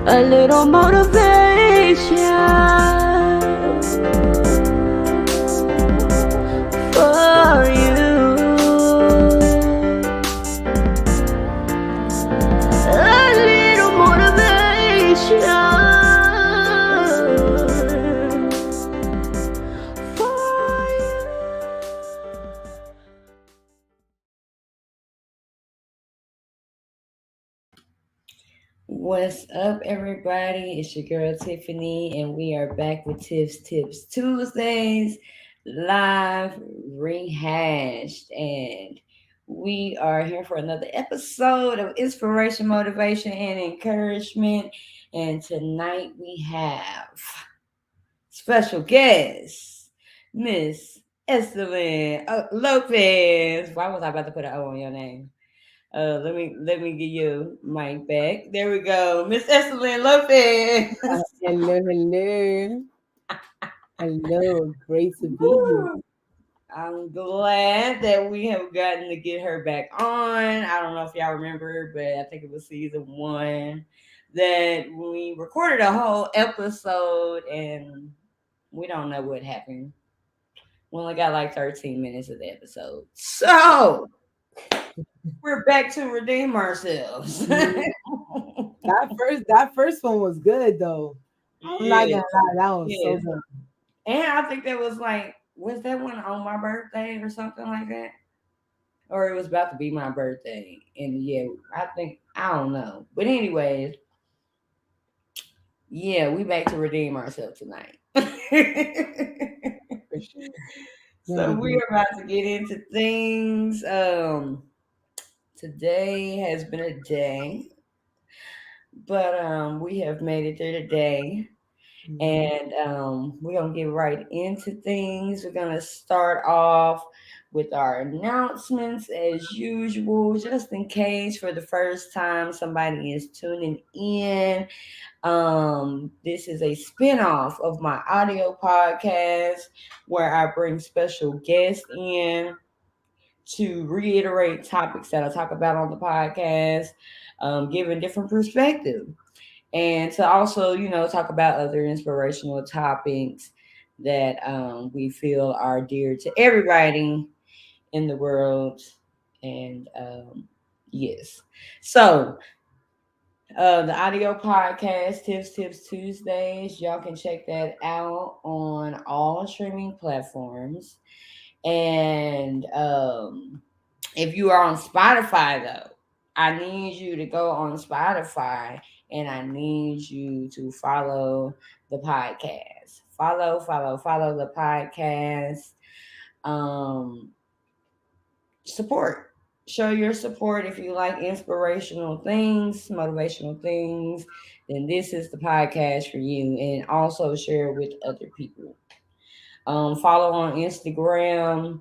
A little motivation for you. A little motivation for you. What's up, everybody? It's your girl Tiphani, and we are back with Tips Tuesdays live rehashed. And we are here for another episode of inspiration, motivation, and encouragement. And tonight we have special guest, Miss Esteban Lopez. Why was I about to put an O on your name? Let me give you mic back. There we go, Miss Esteban Lopez. Hello, hello. Hello, great to be here. Woo. I'm glad that we have gotten to get her back on. I don't know if y'all remember, but I think it was season 1 that we recorded a whole episode and we don't know what happened. We only got like 13 minutes of the episode. So we're back to redeem ourselves. That first one was good though. I'm not Yes, gonna lie, that was so yes. good. And I think that was that one on my birthday or something like that? Or it was about to be my birthday. And yeah, I don't know. But anyways, yeah, we back to redeem ourselves tonight. For sure. So Really we're good. about to get into things. Today has been a day, but we have made it through the day. Mhm. And we're going to get right into things. We're going to start off with our announcements as usual, just in case for the first time somebody is tuning in. This is a spinoff of my audio podcast where I bring special guests in to reiterate topics that I talk about on the podcast, giving different perspective and to also, talk about other inspirational topics that we feel are dear to everybody in the world. And yes, so the audio podcast Tips Tuesdays, y'all can check that out on all streaming platforms. And if you are on Spotify, though, I need you to go on Spotify and I need you to follow the podcast. Follow the podcast. Um, Support. Show your support if you like inspirational things, motivational things. Then this is the podcast for you. And also share it with other people. Follow on Instagram,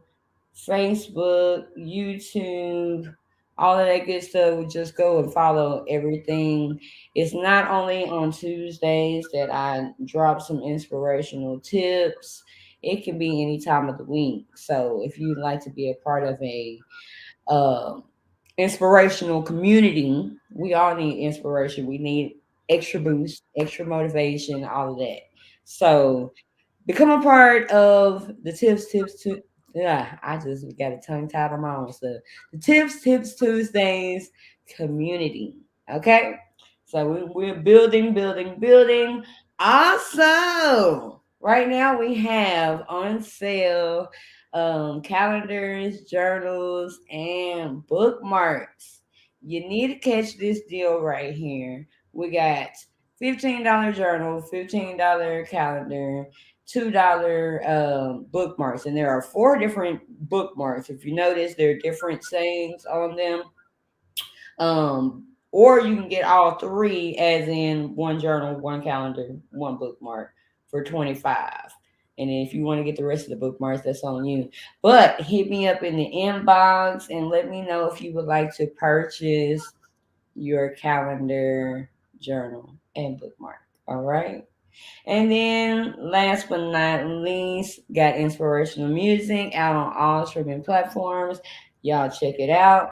Facebook, YouTube, all of that good stuff. Just go and follow everything. It's not only on Tuesdays that I drop some inspirational tips. It can be any time of the week. So if you'd like to be a part of a uh, inspirational community, we all need inspiration. We need extra boost, extra motivation, all of that. So become a part of the yeah, I just got a tongue tied on my own stuff. The Tips Tuesdays community. Okay? So we're building. Also, right now we have on sale calendars, journals, and bookmarks. You need to catch this deal right here. We got $15 journal, $15 calendar, $2 bookmarks, and there are 4 different bookmarks. If you notice, there are different sayings on them. Or you can get all 3, as in one journal, one calendar, one bookmark for 25. And then if you want to get the rest of the bookmarks, that's on you. But hit me up in the inbox and let me know if you would like to purchase your calendar, journal, and bookmark. All right. And then last but not least, got inspirational music out on all streaming platforms. Y'all check it out.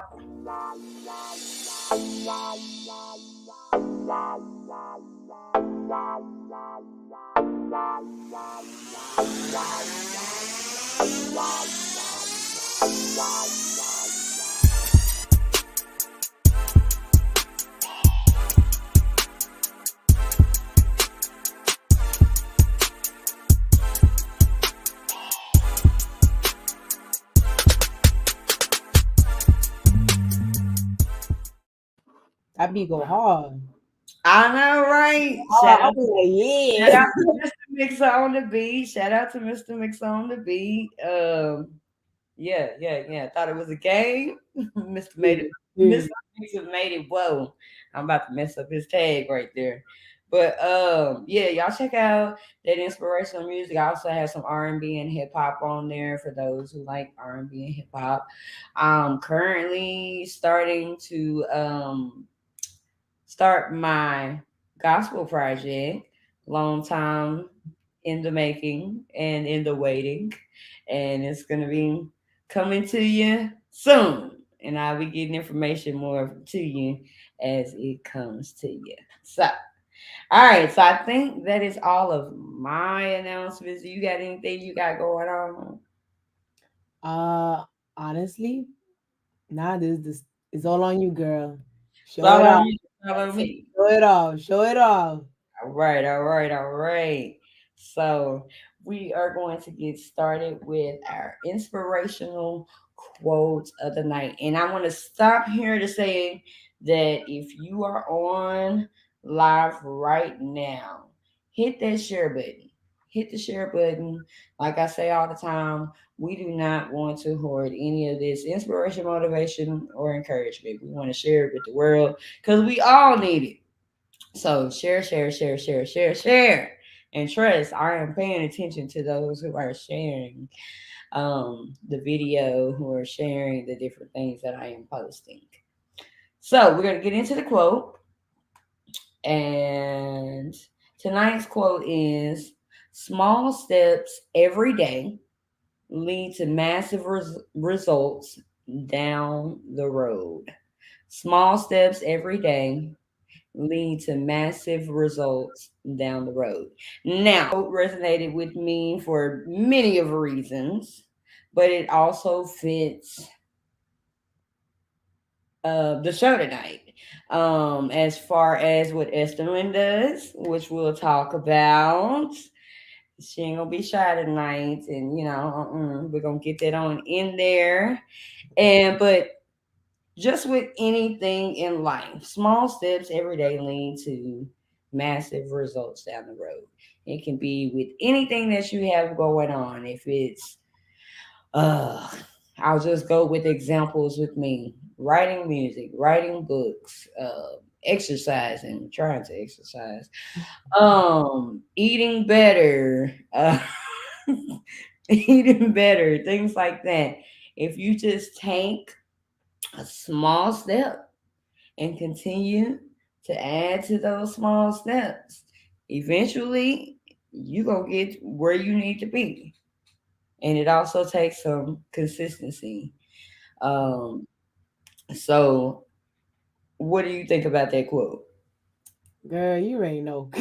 That be go hard. I know, right? I'll be like, Shout yeah. out to Mr. Mixer on the beat. Shout out to Mr. Mixer on the beat. Yeah, yeah, yeah. Thought it was a game. Mr. made it. Yeah, Mr. yeah. Mixer made it. Whoa, I'm about to mess up his tag right there. But yeah, y'all check out that inspirational music. I also have some R&B and hip hop on there for those who like R&B and hip hop. I'm currently starting to start my gospel project. Long time in the making and in the waiting, and it's gonna be coming to you soon. And I'll be getting information more to you as it comes to you. So, all right. So I think that is all of my announcements. You got anything you got going on? Uh, honestly, nah, this is all on you, girl. Show it Follow off. me. Follow That's it. me. Show it off. Show it off. All right, all right, all right. So we are going to get started with our inspirational quotes of the night. And I want to stop here to say that if you are on live right now, hit that share button. Hit the share button. Like I say all the time, we do not want to hoard any of this inspiration, motivation, or encouragement. We want to share it with the world because we all need it. So share, share, share, share, share, share. And trust, I am paying attention to those who are sharing the video, who are sharing the different things that I am posting. So we're gonna get into the quote. And tonight's quote is small steps every day lead to massive results down the road. Small steps every day lead to massive results down the road. Now, resonated with me for many of reasons, but it also fits the show tonight. As far as what Estelin does, which we'll talk about. She ain't gonna be shy tonight, and we're gonna get that on in there. And but just with anything in life, small steps every day lead to massive results down the road. It can be with anything that you have going on. If it's, uh, I'll just go with examples with me: writing music, writing books, exercising, trying to exercise, eating better, eating better, things like that. If you just take a small step and continue to add to those small steps, eventually you're going to get where you need to be. And it also takes some consistency. Um, so, what do you think about that quote? Girl, you already know.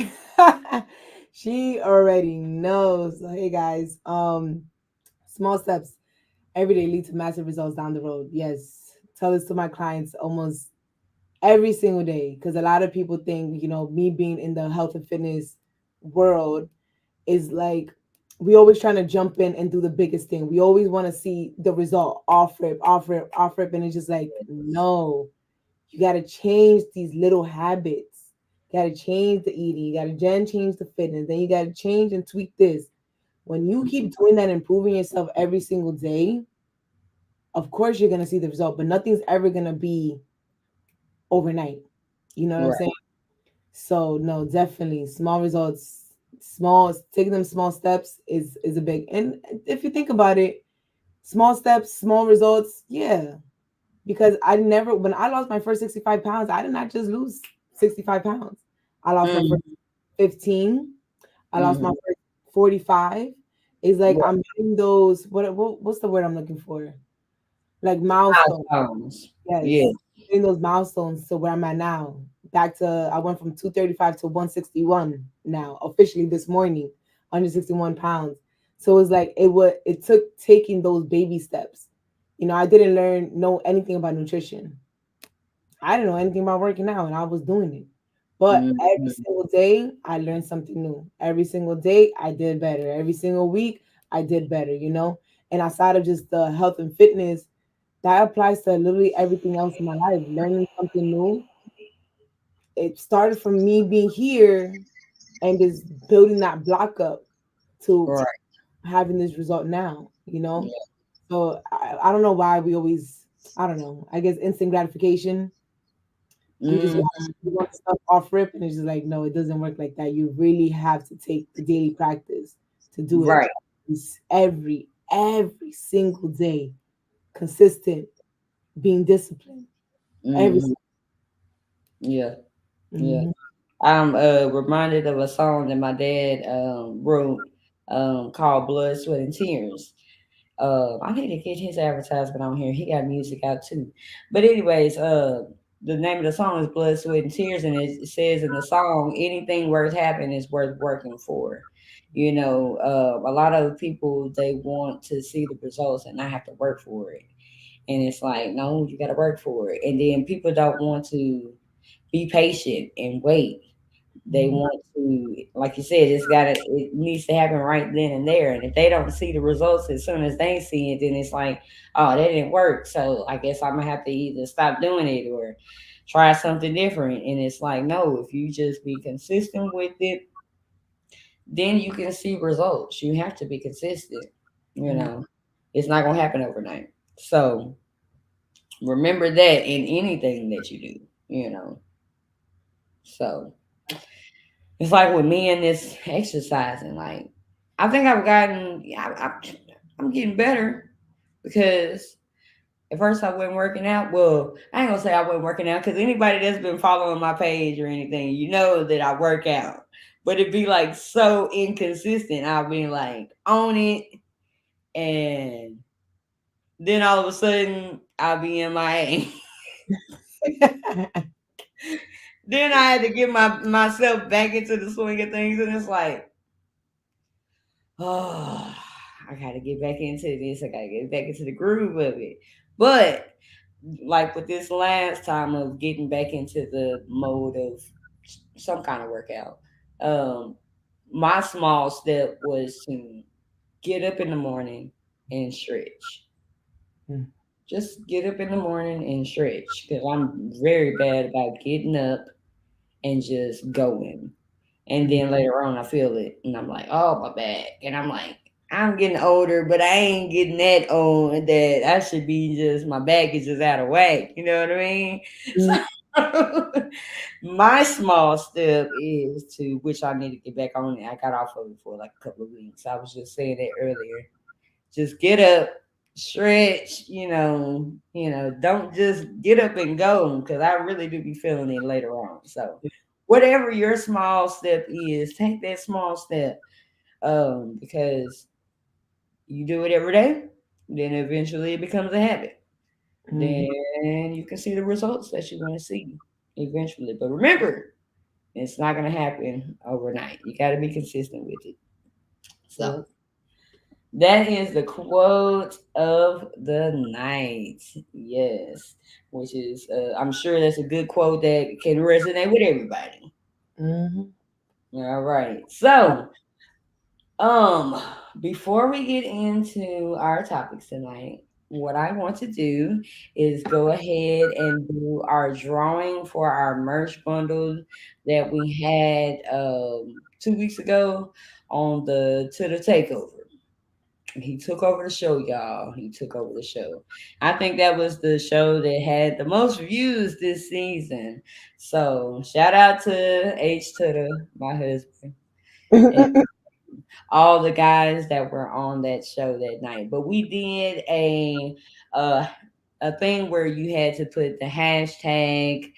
She already knows. So, hey guys, small steps every day lead to massive results down the road. Yes, tell this to my clients almost every single day because a lot of people think, me being in the health and fitness world is like we always trying to jump in and do the biggest thing. We always want to see the result off rip, off rip, off rip, and it's just like no. You got to change these little habits. You got to change the eating. You got to then change the fitness. Then you got to change and tweak this. When you keep doing that, improving yourself every single day, of course you're gonna see the result. But nothing's ever gonna be overnight. You know what I'm Right. saying? So no, definitely small results. small taking them small steps is a big. And if you think about it, small steps, small results, yeah. Because I never, when I lost my first 65 pounds, I did not just lose 65 pounds. I lost my first Mm, 15. I lost my mm. first 45. It's like Right. I'm hitting those, what's the word I'm looking for? Like milestones. Milestones. Yeah. Yes. Hitting those milestones to where I'm at now. Back to, I went from 235 to 161 now, officially this morning, 161 pounds. So it's like it took taking those baby steps. I didn't know anything about nutrition. I didn't know anything about working out, and I was doing it. But every Mhm. single day, I learned something new. Every single day, I did better. Every single week, I did better. And outside of just the health and fitness, that applies to literally everything else in my life. Learning something new. It started from me being here and just building that block up to Right. having this result now. Yeah. So I don't know why we always, I don't know, I guess instant gratification. We just Mm, we want stuff off rip, and it's just like, no, it doesn't work like that. You really have to take the daily practice to do it. right. It's every single day, consistent, being disciplined. Every. Mm, yeah. Yeah. Mm-hmm. I'm reminded of a song that my dad wrote called Blood, Sweat, and Tears. I need to get his advertisement on here. He got music out too. But anyways, the name of the song is Blood, Sweat, and Tears, and it says in the song, anything worth having is worth working for. A lot of people they want to see the results and not have to work for it. And it's like, no, you got to work for it. And then people don't want to be patient and wait. They Mm-hmm. want to, like you said, it needs to happen right then and there. And if they don't see the results as soon as they see it, then it's like, oh, that didn't work. So I guess I'm gonna have to either stop doing it or try something different. And it's like, no, if you just be consistent with it, then you can see results. You have to be consistent. You know, it's not gonna happen overnight. So remember that in anything that you do. So it's like with me and this exercising, like I think I've gotten, I'm getting better because at first I wasn't working out. Well, I ain't gonna say I wasn't working out because anybody that's been following my page or anything, you know that I work out. But it'd be like so inconsistent. I'll be like on it, and then all of a sudden I'll be MIA. Then I had to get myself back into the swing of things, and it's like, oh, I gotta get back into this. I gotta get back into the groove of it. But like with this last time of getting back into the mode of some kind of workout, um, my small step was to get up in the morning and stretch. Just get up in the morning and stretch because I'm very bad about getting up and just going. And then later on, I feel it, and I'm like, "Oh, my back," and I'm like, "I'm getting older, but I ain't getting that old that I should be just my back is just out of whack." You know what I mean? So my small step is to which I need to get back on it. I got off of it for like a couple of weeks. I was just saying that earlier. Just get up, stretch. Don't just get up and go because I really do be feeling it later on. So whatever your small step is, take that small step. Because you do it every day, then eventually it becomes a habit. Mm-hmm. Then you can see the results that you want to see eventually. But remember, it's not gonna happen overnight. You gotta be consistent with it. So Yep. that is the quote of the night. Yes. Which is I'm sure that's a good quote that can resonate with everybody. Mm-hmm. All right. So Um, before we get into our topics tonight, what I want to do is go ahead and do our drawing for our merch bundle that we had 2 weeks ago on the To the Takeover. He took over the show, y'all. He took over the show. I think that was the show that had the most views this season. So shout out to H to the my husband. and all the guys that were on that show that night. But we did uh, a thing where you had to put the hashtag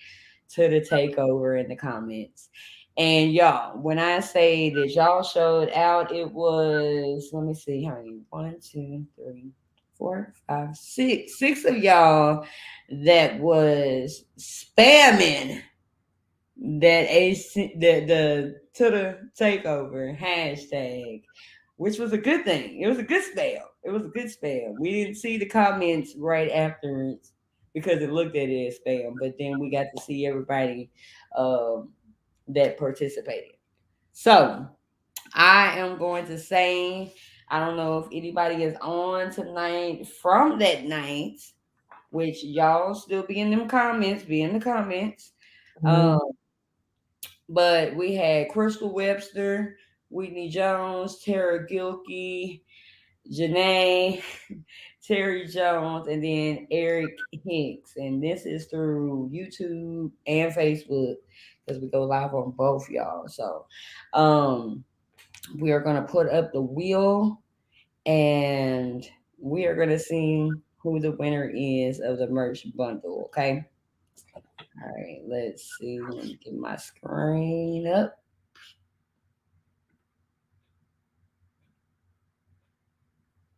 to the takeover in the comments. And y'all, when I say that y'all showed out, it was, let me see how many, one, two, three, four, five, six, six of y'all that was spamming that the to the takeover hashtag, which was a good thing. It was a good spell. It was a good spell. We didn't see the comments right afterwards because it looked at it as spam, but then we got to see everybody um, that participated. So I am going to say, I don't know if anybody is on tonight from that night, which y'all still be in them comments, be in the comments. Mhm. Um, but we had Crystal Webster, Whitney Jones, Tara Gilkey, Janae, Terry Jones, and then Eric Hicks. And this is through YouTube and Facebook because we go live on both, y'all. So um, we are going to put up the wheel and we are going to see who the winner is of the merch bundle. Okay. All right. Let's see. Let me get my screen up.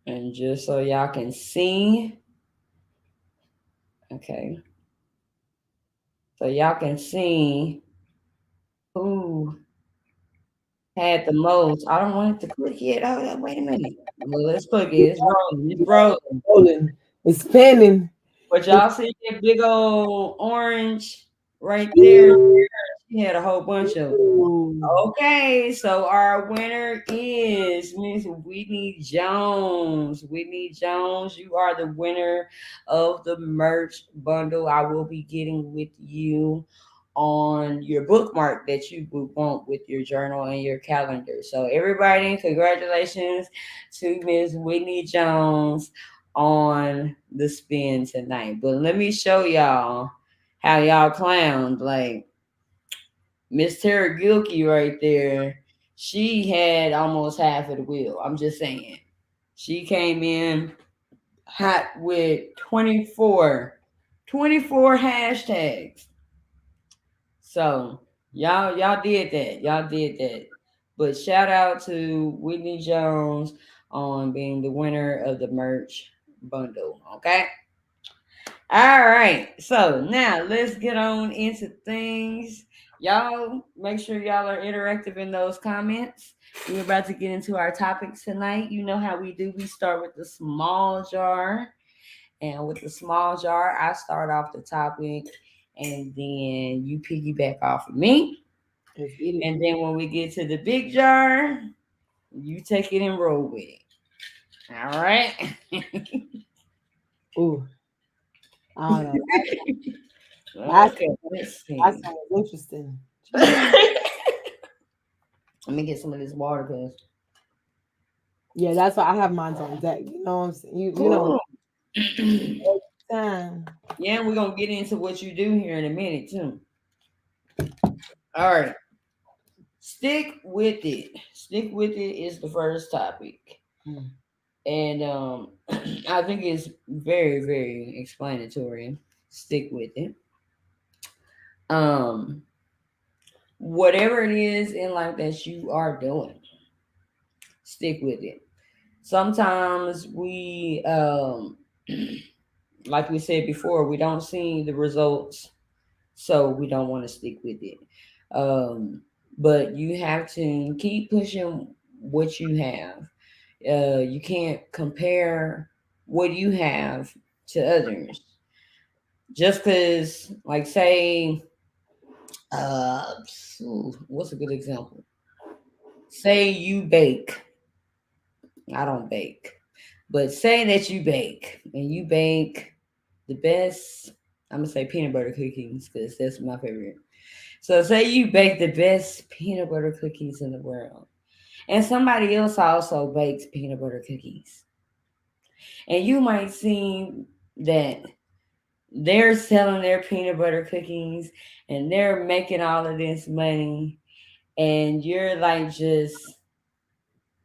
And just so y'all can see, okay, so y'all can see who had the most. I don't want it to click yet. Hold up, wait a minute. Well, let's click it. It's rolling. It's rolling. Rolling. It's spinning. But It's y'all see that big old orange right there? She had a whole bunch of them. Ooh. Okay, so our winner is Miss Whitney Jones. Whitney Jones, you are the winner of the merch bundle I will be getting with you on your bookmark that you would want with your journal and your calendar. So, everybody, congratulations to Miss Whitney Jones on the spin tonight. But let me show y'all how y'all clowned. Like, Miss Tara Gilkey right there, she had almost half of the wheel. I'm just saying. She came in hot with 24 hashtags. So y'all did that. Y'all did that. But shout out to Whitney Jones on being the winner of the merch bundle. Okay. All right. So now let's get on into things. Y'all make sure y'all are interactive in those comments. We're about to get into our topics tonight. You know how we do. We start with the small jar. And with the small jar, I start off the topic and then you piggyback off of me. Let's get it. And then when we get to the big jar, you take it and roll with it. All right. Ooh. I don't know. That, Okay, let's that see. sounds interesting. Jesus. Let me get some of this water because Yeah, that's why I have mine on deck. You know what I'm saying? You know, cool. time. Yeah, we're gonna get into what you do here in a minute too. All right. Stick with it. Stick with it is the first topic. Mm. And I think it's very, very explanatory. Stick with it. Um, whatever it is in life that you are doing, stick with it. Sometimes we like we said before, we don't see the results, so we don't want to stick with it. Um, but you have to keep pushing what you have. You can't compare what you have to others. Just because, like, say, what's a good example? Say you bake. I don't bake, but say that you bake and you bake the best. I'm gonna say peanut butter cookies because that's my favorite. So say you bake the best peanut butter cookies in the world, and somebody else also bakes peanut butter cookies, and you might see that they're selling their peanut butter cookies and they're making all of this money, and you're like just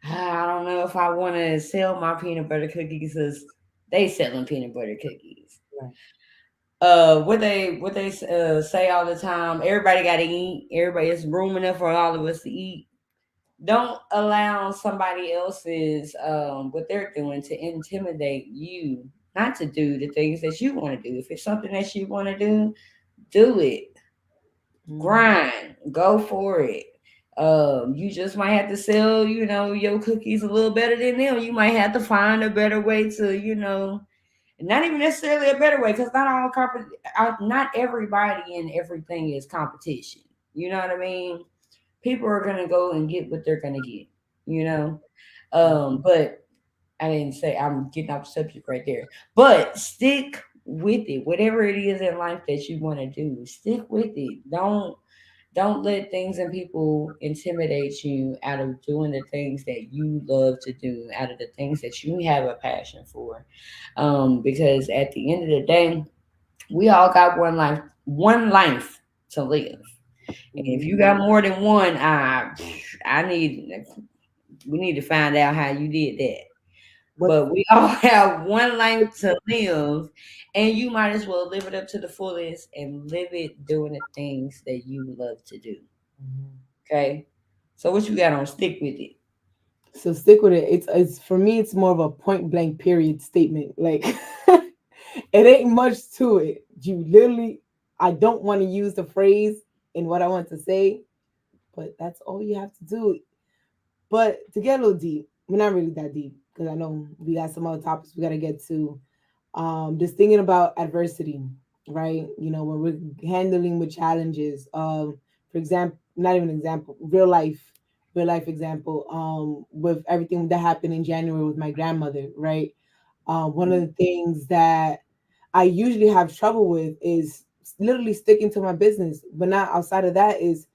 I don't know if I want to sell my peanut butter cookies because they selling peanut butter cookies. Right. What they say all the time. Everybody got to eat. Everybody is room enough for all of us to eat. Don't allow somebody else's what they're doing to intimidate you not to do the things that you want to do. If it's something that you want to do it. Mm-hmm. Grind, go for it. You just might have to sell, your cookies a little better than them. You might have to find a better way to, not even necessarily a better way, because not everybody and everything is competition. You know what I mean? People are gonna go and get what they're gonna get. You know, but I didn't say I'm getting off the subject right there. But stick with it. Whatever it is in life that you want to do, stick with it. Don't let things and people intimidate you out of doing the things that you love to do, out of the things that you have a passion for. Because at the end of the day, we all got one life to live. And if you got Mm-hmm. more than one, I need we need to find out how you did that. What's But we all have one life to live, and you might as well live it up to the fullest and live it doing the things that you love to do. Mhm. Okay. So what you got on? Stick with it. So stick with it. It's for me. It's more of a point blank period statement. Like it ain't much to it. You literally. I don't want to use the phrase in what I want to say, but that's all you have to do. But to get a little deep, we're not really that deep because I know we got some other topics we got to get to. Just thinking about adversity, right? You know, when we're handling with challenges. For example, not even example, real life example. With everything that happened in January with my grandmother, right? One of the things that I usually have trouble with is literally sticking to my business, but not outside of that is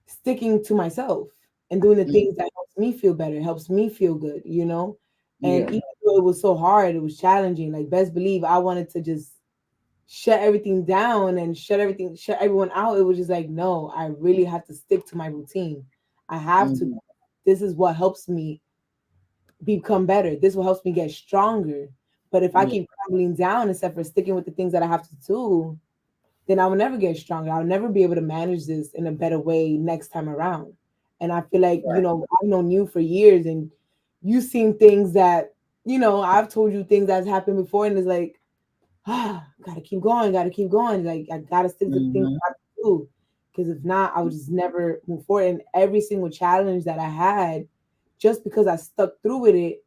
sticking to myself and doing the things Mhm. that helps me feel better, helps me feel good, you know? And Yeah. even though it was so hard, it was challenging. Like best believe I wanted to just shut everything down and shut everyone out. It was just like, no, I really have to stick to my routine. I have to. Mhm. This is what helps me become better. This will helps me get stronger. But if I Yeah. keep crumbling down instead for sticking with the things that I have to do, then I will never get stronger. I'll never be able to manage this in a better way next time around. And I feel like, Right. I've known you for years and you've seen things that, I've told you things that's happened before and it's like, gotta keep going, gotta keep going. Like I gotta stick to the things Mhm. I have to do. Because if not, I would just never move forward. And every single challenge that I had, just because I stuck through with it,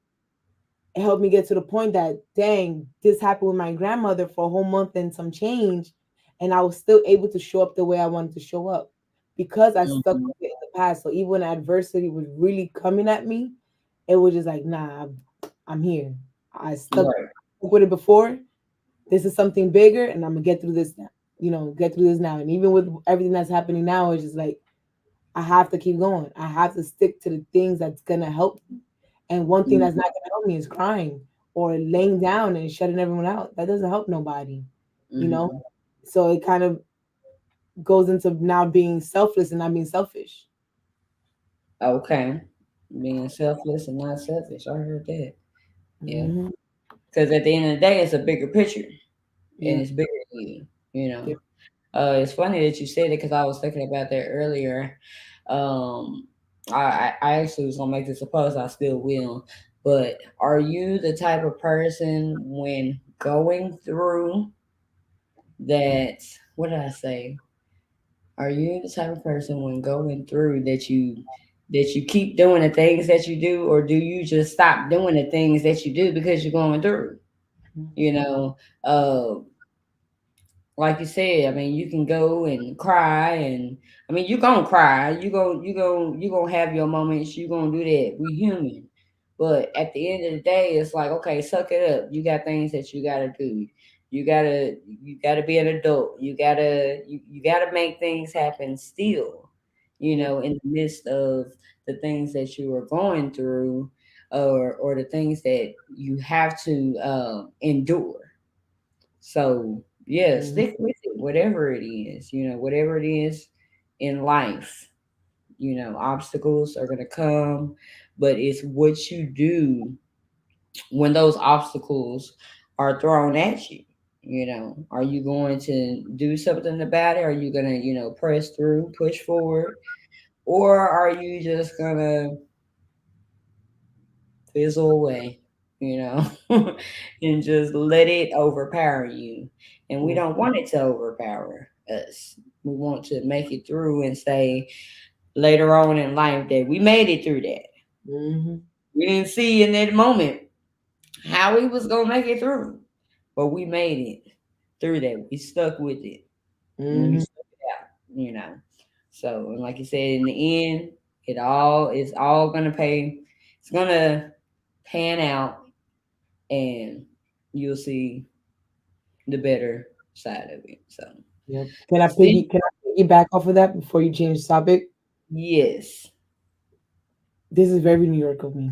it helped me get to the point that dang, this happened with my grandmother for a whole month and some change, and I was still able to show up the way I wanted to show up because I stuck Mhm. with it in the past. So even when adversity was really coming at me, it was just like, nah, I'm here. I stuck Right. with it before. This is something bigger, and I'm gonna get through this now. Get through this now. And even with everything that's happening now, it's just like I have to keep going. I have to stick to the things that's gonna help me. And one thing that's Mhm. not gonna help me is crying or laying down and shutting everyone out. That doesn't help nobody, you know? Mhm. So it kind of goes into now being selfless and not being selfish. Okay. Being selfless and not selfish. I heard that. Yeah. Hmm. Because at the end of the day, it's a bigger picture, and Yeah. it's bigger than you. You know. Yeah. It's funny that you said it because I was thinking about that earlier. Um, I actually was gonna make this a post. I still will. But are you the type of person when going through that? What did I say? Are you the type of person when going through that you keep doing the things that you do, or do you just stop doing the things that you do because you're going through? You know, uh, like you said, I mean, you can go and cry, and I mean, you gonna cry. You gonna have your moments. You gonna do that. We human, but at the end of the day, it's like, okay, suck it up. You got things that you gotta do. You gotta be an adult. You gotta make things happen still. Yeah. In the midst of the things that you are going through, or the things that you have to endure. So yeah, Mhm. stick with it, whatever it is, whatever it is in life, obstacles are going to come, but it's what you do when those obstacles are thrown at you. Are you going to do something about it? Are you going to, press through, push forward? Or are you just going to fizzle away, you know, and just let it overpower you? And we don't want it to overpower us. We want to make it through and say later on in life that we made it through that. Mm-hmm. We didn't see in that moment how we was gonna make it through, but we made it through that. We stuck with it, and we Mm-hmm. stuck it out. So, and like you said, in the end, it's all gonna pay. It's gonna pan out, and you'll see the better side of it. So, Yep. stick. Can I piggyback off of that before you change the topic? Yes. This is very New York of me.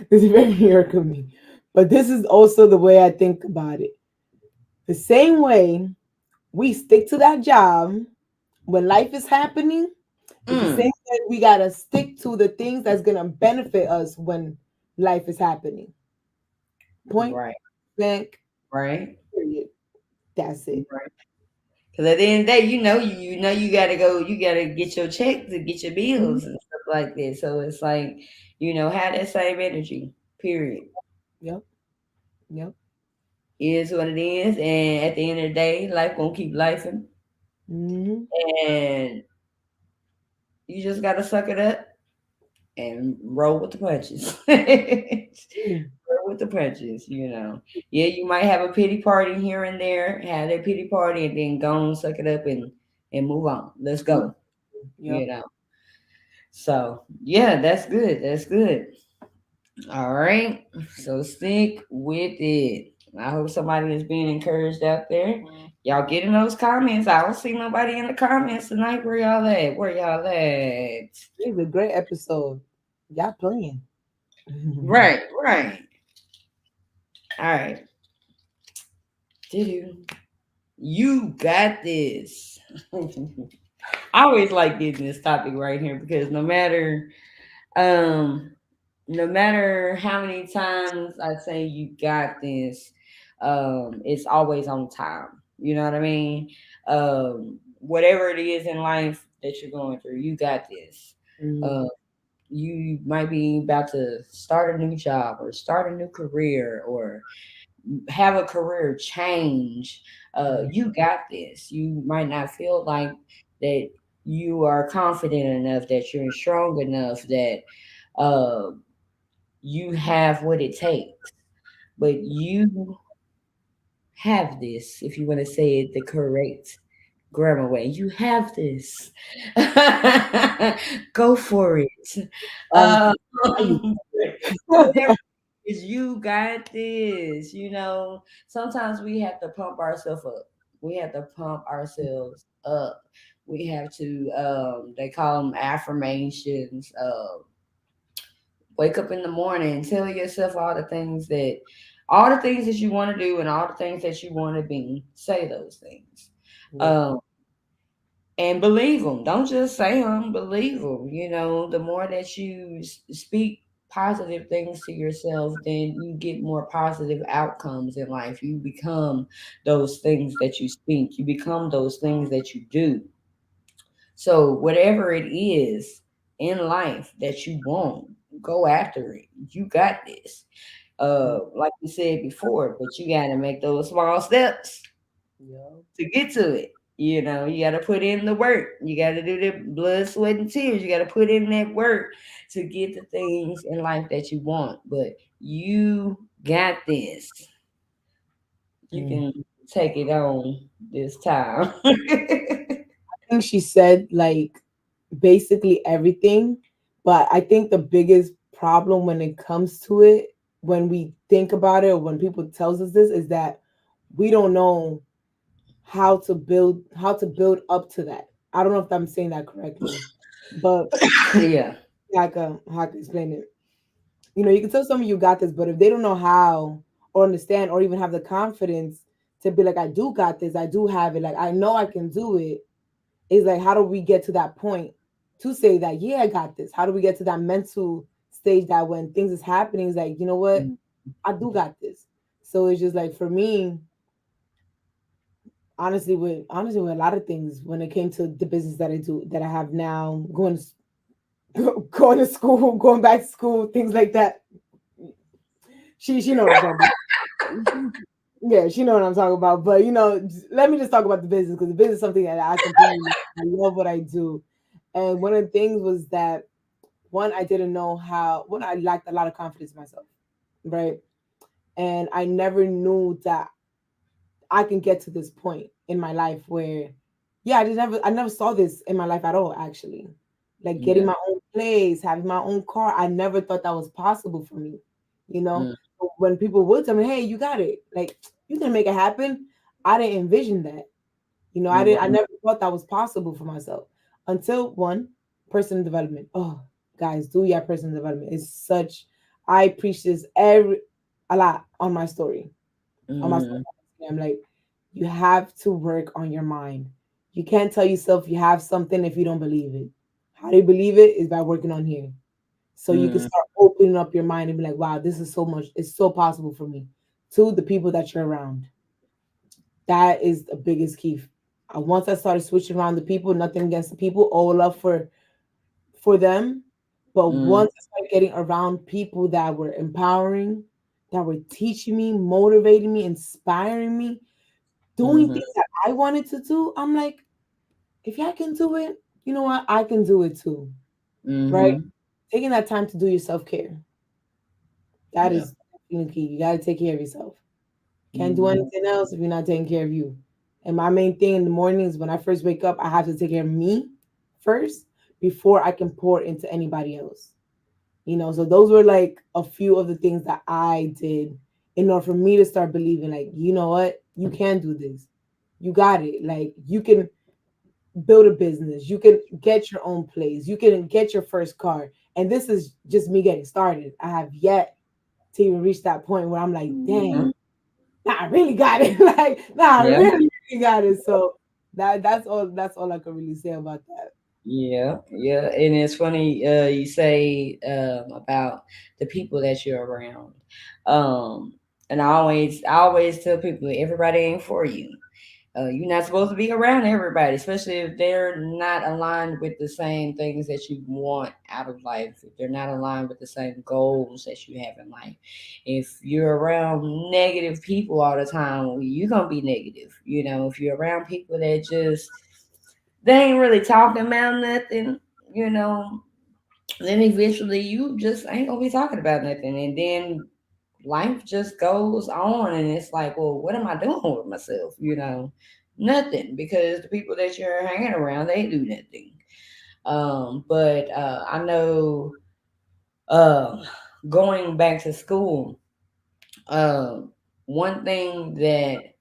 This is very New York of me. But this is also the way I think about it. The same way we stick to that job when life is happening is the Mm. same way we gotta stick to the things that's gonna benefit us when life is happening. Point Right. blank, Right. period. That's it. Right. Because at the end of the day, you gotta go, you gotta get your check to get your Mhm. bills and stuff like that. So it's like, have that same energy. Period. Yep. Yep. It is what it is, and at the end of the day, life gonna keep lifing, Hmm. and you just gotta suck it up and roll with the punches. Roll with the punches. Yeah, you might have a pity party here and there, have that pity party, and then go and suck it up and move on. Let's go. Yep. You know. So yeah, that's good. That's good. All right. So stick with it. I hope somebody is being encouraged out there. Y'all get in those comments. I don't see nobody in the comments tonight. Where y'all at? Where y'all at? It's a great episode. Y'all playing. Right, right. All right. Did you got this? I always like getting this topic right here because um no matter how many times I say you got this, it's always on time. You know what I mean? Whatever it is in life that you're going through, you got this. Mm, Uh, you might be about to start a new job or start a new career or have a career change. mm, You got this. You might not feel like that you are confident enough, that you're strong enough, that uh, you have what it takes, but you have this, if you want to say it the correct grammar way. You have this. Go for it. um, Uh, how you whatever it is, you got this. Sometimes we have to pump ourselves up. We have to pump ourselves up. We have to, they call them affirmations. Wake up in the morning, tell yourself all the things that you want to do and all the things that you want to be. Say those things. Yep. Um, and believe them. Don't just say them, believe them. The more that you speak positive things to yourself, then you get more positive outcomes in life. You become those things that you speak, you become those things that you do. So, whatever it is in life that you want, go after it. You got this. Yep. Like we said before, but you got to make those small steps Yep. to get to it. You got to put in the work. You got to do the blood, sweat, and tears. You got to put in that work to get the things in life that you want. But you got this. You Mm. can take it on this time. I think she said like basically everything, but I think the biggest problem when it comes to it, when we think about it, or when people tells us this, is that we don't know how to build up to that. I don't know if I'm saying that correctly, but Yeah. how I can explain it. You can tell someone you got this, but if they don't know how or understand or even have the confidence to be like, I do got this, I do have it, like I know I can do it, is like how do we get to that point? to say that, yeah, I got this? How do we get to that mental stage that when things is happening, is like, you know what, Mm, I do got this. So it's just like for me, honestly with a lot of things, when it came to the business that I do, that I have now, going to school, going back to school, things like that. She know what I'm talking about. Yeah, she know what I'm talking about. But let me just talk about the business, because the business is something that I completely I love what I do. And one of the things was that, one, I didn't know how, one, I lacked a lot of confidence in myself, right? And I never knew that I can get to this point in my life where, yeah, I never saw this in my life at all, actually. Like getting yeah. my own place, having my own car, I never thought that was possible for me. You know, Mm, when people would tell me, "Hey, you got it," like you can make it happen. I didn't envision that. I mm, never thought that was possible for myself until, one, personal development. Oh, guys, do your personal development. It's such, I preach this a lot on my story. On my story mm, on Instagram, like, you have to work on your mind. You can't tell yourself you have something if you don't believe it. How do you believe it? Is by working on here. So you can mm, start opening up your mind and be like, wow, this is so much, it's so possible for me. To the people that you're around. That is the biggest key. Once I started switching around the people, nothing against the people, all love for them. But mm, once I started getting around people that were empowering, that were teaching me, motivating me, inspiring me, doing mhm, things that I wanted to do, I'm like, if I can do it, you know what? I can do it too. Right? mhm. Taking that time to do your self care. That Yeah. is definitely key. You got to take care of yourself. Can't do Mhm, anything else if you're not taking care of you. And my main thing in the mornings when I first wake up, I have to take care of me first before I can pour into anybody else. So those were like a few of the things that I did in order for me to start believing, like, you know what, you can do this. You got it. Like, you can build a business. You can get your own place. You can get your first car. And this is just me getting started. I have yet to even reach that point where I'm like, dang, mhm. nah, I really got it. Like, nah, I Yeah. really got it. So that's all I can really say about that. Yeah, yeah, and it's funny you say about the people that you're around, um, and I always tell people everybody ain't for you. You're not supposed to be around everybody, especially if they're not aligned with the same things that you want out of life. If they're not aligned with the same goals that you have in life. If you're around negative people all the time, well, you're gonna be negative. If you're around people that just they ain't really talking about nothing, you know, then eventually you just ain't gonna be talking about nothing. And then life just goes on and it's like, well, what am I doing with myself? Nothing, because the people that you're hanging around, they do nothing. But I know uh, going back to school, um, one thing that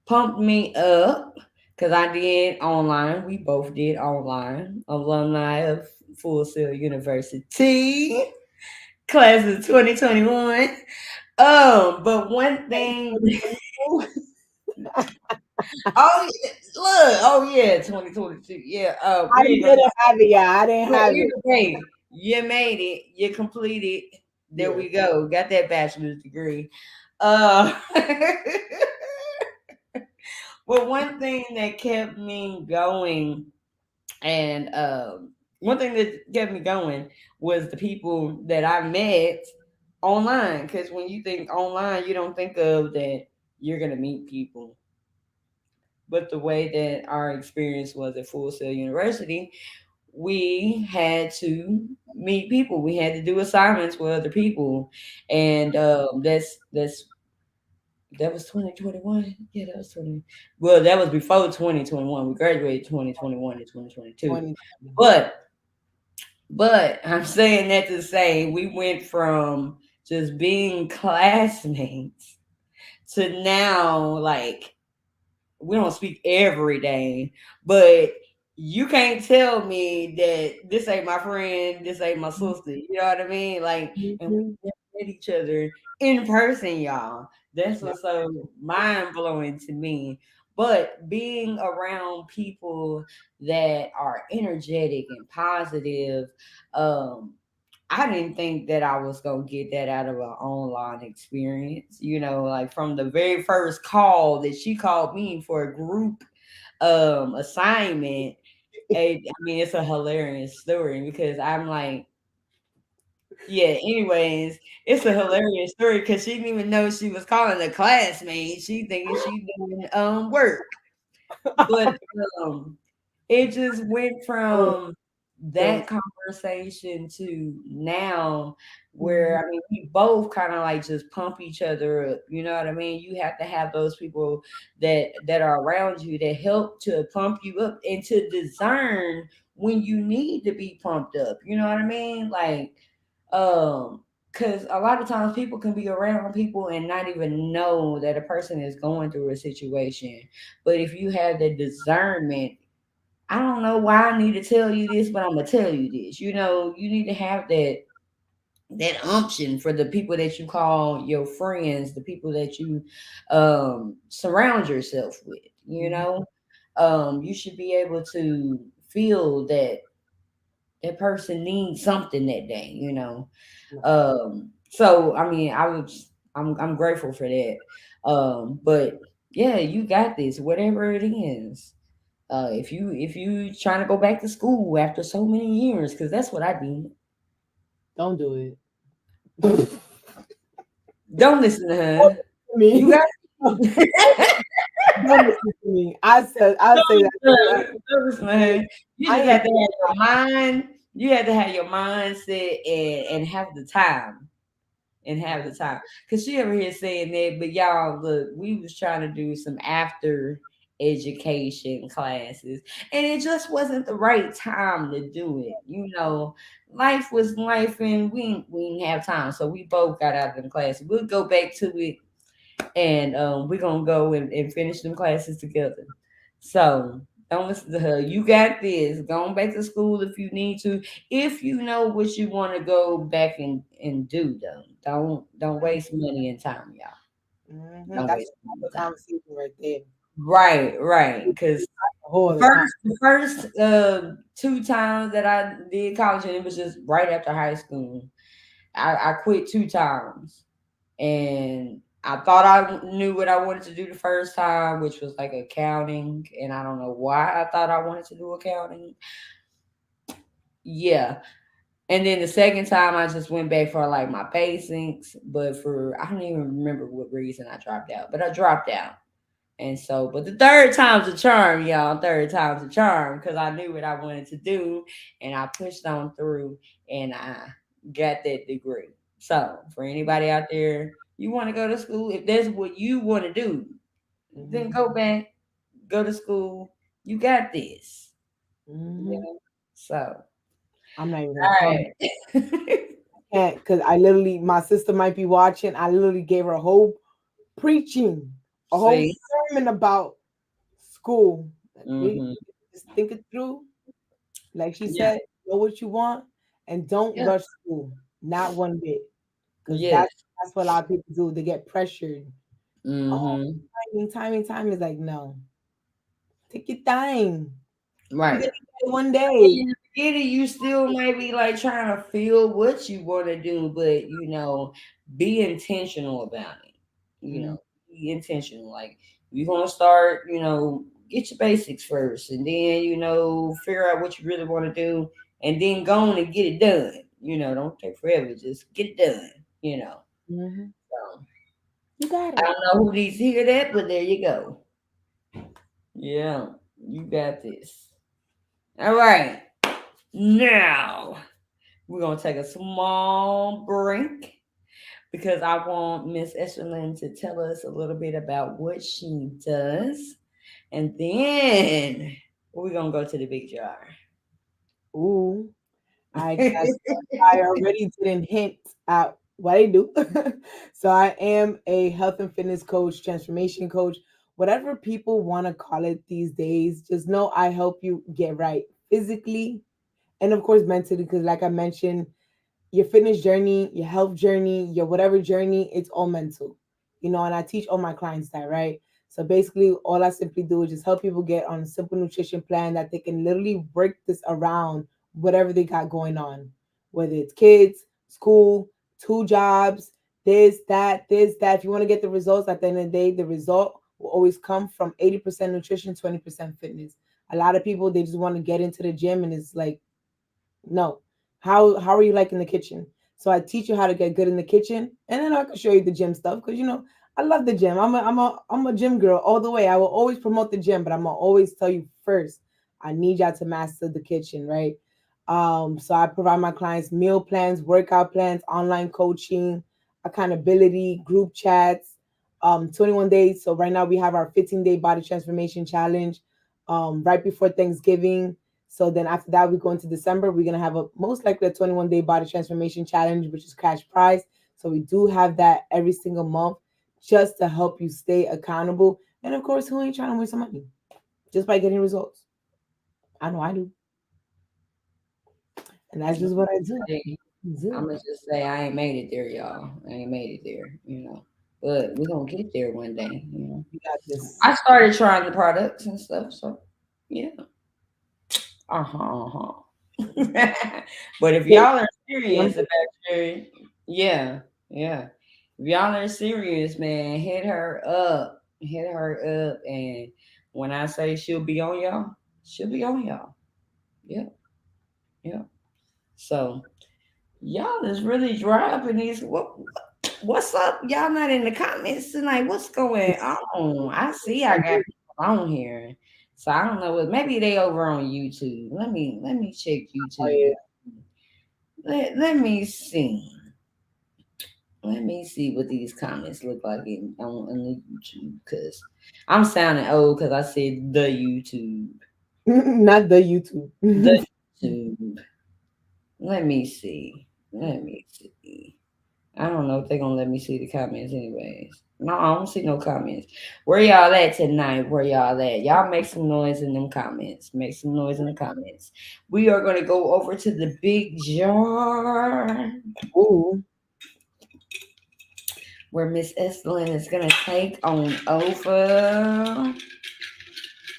pumped me up because I did online. We both did online. Alumni of Full Sail University, class of 2021. But one thing, 2022. oh yeah, look, oh yeah, 2022. Yeah, I we ain't gonna didn't have it, yeah. I didn't but have it. either way, you made it, you completed. There Yeah. we go. Got that bachelor's degree. Uh but one thing that kept me going and one thing that kept me going was the people that I met online. Because when you think online, you don't think of that you're gonna meet people. But the way that our experience was at Full Sail University, we had to meet people. We had to do assignments with other people, and that was 2021. Yeah, that was 20. Well, that was before 2021. We graduated 2021 and 2022. 2020. But I'm saying that to say we went from just being classmates to now like we don't speak every day, but you can't tell me that this ain't my friend, this ain't my sister. You know what I mean? Like, and we Mhm. never met each other in person, y'all. That's Yeah. what's so mind blowing to me. But being around people that are energetic and positive, um, I didn't think that I was gonna get that out of an online experience. Like from the very first call that she called me for a group assignment. I mean, it's a hilarious story because I'm like, yeah, anyways, it's a hilarious story because she didn't even know she was calling a classmate. She thinking she doing work. But um, it just went Oh, from don't. that conversation to now Mhm. where I mean we both kind of like just pump each other up. You know what I mean? You have to have those people that are around you that help to pump you up and to discern when you need to be pumped up. You know what I mean? Like because a lot of times people can be around people and not even know that a person is going through a situation. But if you have the discernment, I don't know why I need to tell you this, but I'm gonna tell you this. You need to have that unction for the people that you call your friends, the people that you surround yourself with. Mhm. You should be able to feel that that person needs something that day. So I mean, I'm grateful for that. But yeah, you got this, whatever it is. If you trying to go back to school after so many years, because that's what I did. Don't do it. Don't Don't listen to listen her. to You me. got Don't listen to me. I say that to her. don't listen to Like, her. You I just am have to have your mind. You have to have your mindset and have the time. And have the time. Cause she over here saying that, but y'all look, we was trying to do some after education classes, and it just wasn't the right time to do it. Life was life, and we didn't have time, so we both got out of the class. We'll go back to it, and we're gonna go and finish them classes together. So don't listen to her. You got this. Going back to school if you need to. If you know what you want to go back and do though. Don't waste money and time, y'all. Don't That's waste money another and time. conversation right there. Right, right. Cause A whole other the first two times that I did college, and it was just right after high school. I quit two times, and I thought I knew what I wanted to do the first time, which was like accounting, and I don't know why I thought I wanted to do accounting. Yeah, and then the second time I just went back for like my basics, but for I don't even remember what reason I dropped out, but I dropped out. And so, but the third time's a charm, y'all. Third time's a charm because I knew what I wanted to do and I pushed on through and I got that degree. So, for anybody out there, you want to go to school, if that's what you want to do, then time. go back, go to school. You got this. You Hmm. know? So, all I'm not even gonna comment. right. Can't because I literally, my sister might be watching. I literally gave her a whole preaching, a whole See? sermon about school. Like, wait, Mm-hmm. just think it through. Like she Yeah. said, know what you want, and don't Yeah. rush school. Not one bit, because Yes. that's what a lot of people do. They get pressured. Oh, Mm-hmm. timing is like no. Take your time. You're Right. gonna get it one When day. you get it, you still might be like trying to feel what you want to do, but be intentional about it. Mm-hmm. Be intentional. Like you're gonna start, get your basics first, and then figure out what you really want to do, and then go on and get it done. Don't take forever. Just get it done. Mm-hmm. So You got I it. don't know who needs to hear that, but there you go. Yeah, you got this. All right, now. We're gonna take a small break because I want Miss Eshelyn to tell us a little bit about what she does, and then we're gonna go to the big jar. Ooh, I already didn't hint at what I do. So I am a health and fitness coach, transformation coach, whatever people want to call it these days. Just know I help you get right physically and of course mentally, because like I mentioned, your fitness journey, your health journey, your whatever journey, it's all mental. And I teach all my clients that, right? So basically, all I simply do is just help people get on a simple nutrition plan that they can literally work this around whatever they got going on, whether it's kids, school, two jobs, this, that. If you want to get the results at the end of the day, the result will always come from 80% nutrition, 20% fitness. A lot of people, they just want to get into the gym and it's like, no. How are you like in the kitchen? So I teach you how to get good in the kitchen, and then I can show you the gym stuff because I love the gym. I'm a gym girl all the way. I will always promote the gym, but I'm gonna always tell you first. I need y'all to master the kitchen, right? So I provide my clients meal plans, workout plans, online coaching, accountability, group chats, 21 days. So right now we have our 15-day body transformation challenge, right before Thanksgiving. So then after that, we go into December. We're gonna have a most likely a 21-day body transformation challenge, which is cash prize. So we do have that every single month just to help you stay accountable. And of course, who ain't trying to win some money just by getting results? I know I do. And that's just what I do. That's I'm it. gonna just say I ain't made it there, y'all. I ain't made it there, But we're gonna get there one day. You got this. I started trying the products and stuff, so yeah. Uh-huh. But if Take y'all are serious numbers. about your yeah, yeah. If y'all are serious, man, hit her up. Hit her up, and when I say she'll be on y'all, she'll be on y'all. Yeah, yeah. So y'all is really dropping these. What's up? Y'all not in the comments tonight. What's going on? I see I got people on here. So I don't know what maybe they over on YouTube. Let me check Oh YouTube. yeah. Let me see. Let me see what these comments look like on the YouTube because I'm sounding old because I said the YouTube. Not the YouTube. The YouTube. Let me see. Let me see. I don't know if they're gonna let me see the comments anyways. No, I don't see no comments. Where y'all at tonight? Where y'all at? Y'all make some noise in them comments. Make some noise in the comments. We are gonna go over to the big jar Ooh. where Miss Estelin is gonna take on over.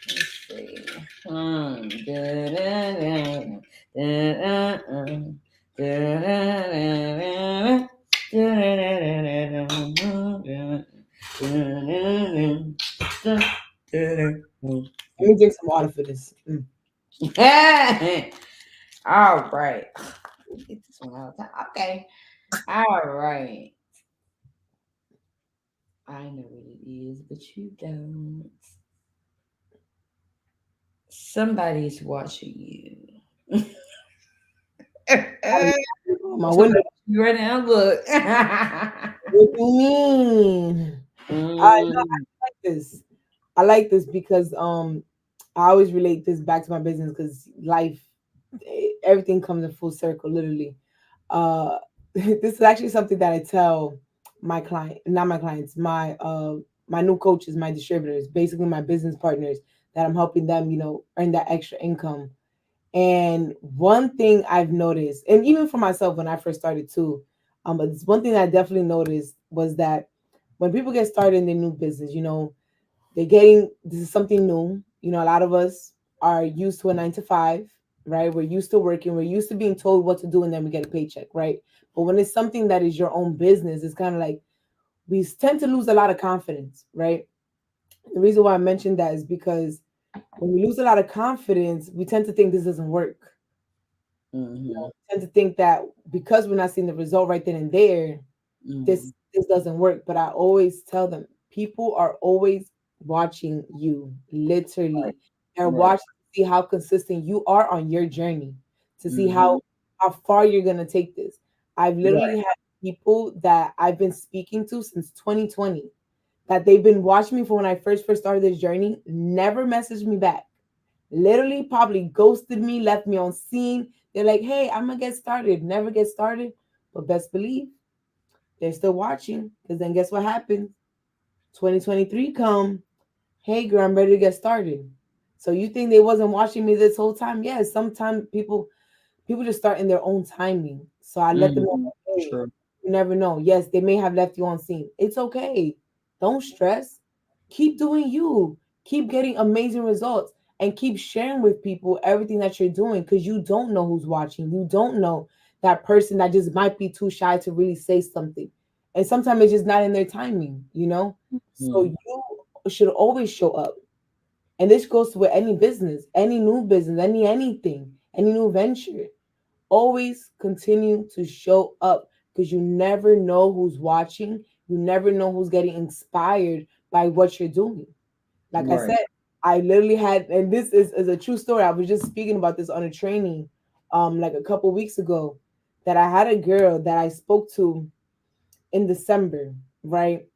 Let's see. Da-da-da, da-da-da, da-da-da, da-da-da, da-da-da. Let me drink some water for this. Mm. All right. Get this one out of time. Okay. All right. I know what it is, but you don't. Somebody's watching you. On my window. Somebody you right now. Look. What do you mean? I know Mm, I like this. I like this because I always relate this back to my business because life, everything comes in full circle, literally. Uh, this is actually something that I tell my client, not my clients, my new coaches, my distributors, basically my business partners that I'm helping them, earn that extra income. And one thing I've noticed, and even for myself when I first started too, but it's one thing I definitely noticed was that when people get started in their new business, they're getting this is something new. A lot of us are used to a 9 to 5, right? We're used to working, we're used to being told what to do, and then we get a paycheck, right? But when it's something that is your own business, it's kind of like we tend to lose a lot of confidence, right? The reason why I mentioned that is because when we lose a lot of confidence, we tend to think this doesn't work. mm-hmm, Tend to think that because we're not seeing the result right then and there, mm-hmm. this doesn't work. But I always tell them people are always watching you. Right, Literally, they're right, watching to see how consistent you are on your journey, to see mm-hmm, how far you're gonna take this. I've right. literally had people that I've been speaking to since 2020 that they've been watching me from when I first started this journey, never messaged me back. Literally, probably ghosted me, left me on scene. They're like, "Hey, I'm gonna get started." Never get started, but best believe they're still watching. Because then, guess what happens? 2023 come. Hey, girl, I'm ready to get started. So you think they wasn't watching me this whole time? Yes. Sometimes people just start in their own timing. So I let them know, Mm-hmm. hey, True. you never know. Yes, they may have left you on scene. It's okay. Don't stress. Keep doing you. Keep getting amazing results and keep sharing with people everything that you're doing because you don't know who's watching. You don't know that person that just might be too shy to really say something. And sometimes it's just not in their timing, you know? So Mm, you should always show up. And this goes with any business, any new business, anything, any new venture. Always continue to show up because you never know who's watching. You never know who's getting inspired by what you're doing. Like I right. said, I literally had, and this is a true story. I was just speaking about this on a training like a couple weeks ago, that I had a girl that I spoke to in December, right?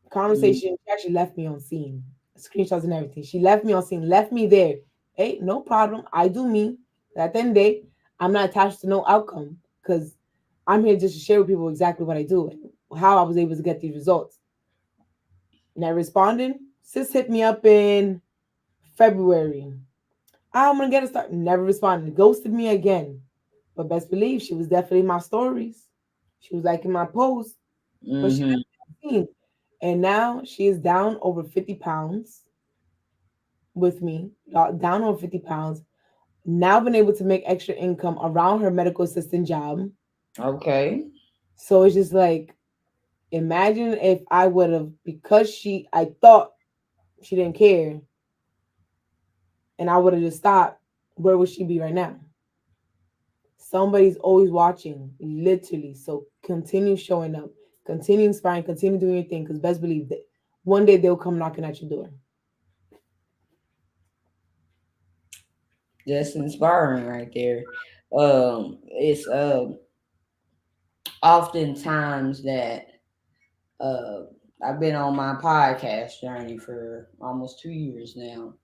Mm, Conversation, she actually left me on scene, screenshots and everything. She left me on scene, left me there. Hey, no problem. I do me. At the end of the day, I'm not attached to no outcome because I'm here just to share with people exactly what I do and how I was able to get these results. Now responding, sis hit me up in February. I'm gonna get it started. Never responded. Ghosted me again. But best believe she was definitely in my stories. She was liking my posts, but she mm-hmm. left me. And now she is down over 50 pounds with me, down over 50 pounds. Now been able to make extra income around her medical assistant job. Okay. So it's just like, imagine if I would have, because I thought she didn't care and I would have just stopped, where would she be right now? Somebody's always watching, literally. So continue showing up, continue inspiring, continue doing your thing. Because best believe that one day they'll come knocking at your door. That's inspiring right there. It's oftentimes that uh I've been on my podcast journey for almost 2 years now.